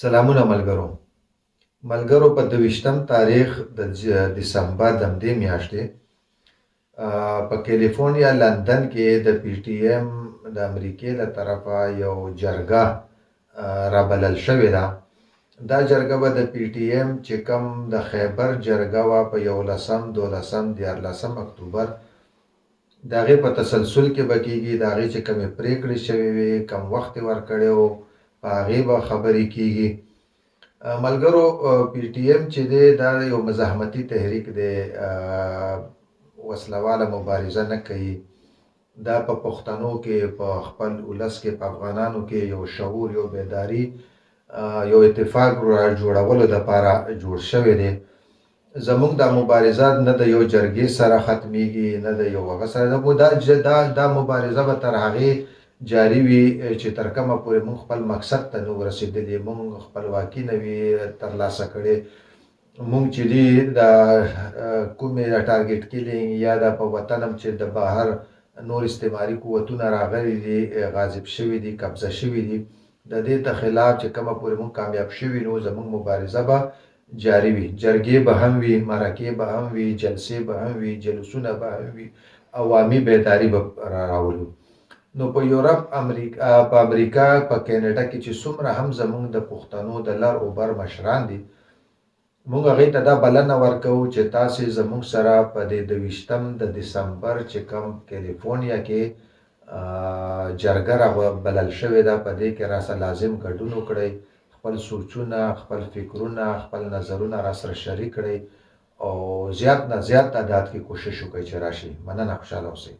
سلامونه ملګرو. ملګرو په 22 تاریخ د دسمبر د همدې میاشتې په کیلیفورنیا لندن کې د پی ټی ایم د امریکې له طرفه یو جرګه رابلل شوې ده. دا جرګه به د پی ټی ایم چې کوم د خیبر جرګه وه په 11 12 14 اکتوبر د هغې په تسلسل کې به کېږي. د هغې چې کومې پرېکړې شوې وي، کوم وخت یې ورکړی و، په هغې به خبرې کېږي. ملګرو، پی ټی ایم چې دی دا یو مزاحمتي تحریک دی، وسلواله مبارزه نه کوي. دا په پښتنو کې، په خپل ولس کې، په افغانانو کې یو شعور، یو بیداري، یو اتفاق را جوړولو دپاره جوړ شوی دی. زمونږ دا مبارزه نه د یو جرګې سره ختمیږي، نه د یو هغه سره. دا مبارزه به تر هغې جاري وي چې تر کومه پورې موږ خپل مقصد ته نه ورسېدلي، موږ خپلواکي نه وي ترلاسه کړې. موږ چې دي د کومې د ټارګېټ کیلینګ یا د په وطن هم چې د بهر نور استعماري قوتونه راغلي دي، غاصب شوي دي، قبضه شوي دي، د دې ته خلاف چې کومه پورې موږ کامیاب شوي نو زموږ مبارزه به جاري وي. جرګې به هم وي، مرکې به هم وي، جلسې به هم وي، جلوسونه به هم وي، عوامي بیداري به راولو. نو په یورپ، په امریکا، په کینیډا کې چې څومره هم زموږ د پښتنو د لر او بر مشران دي، موږ هغې ته دا بلنه ورکوو چې تاسې زموږ سره په دې 22 د دسمبر چې کوم کیلیفورنیا کې جرګه رابلل شوې ده، په دې کې راسره لازم ګډون وکړئ. خپل سوچونه، خپل فکرونه، خپل نظرونه راسره شریک کړئ او زیات نه زیات تعداد کې کوشش وکړئ چې راشئ. مننه، خوشحاله اوسئ.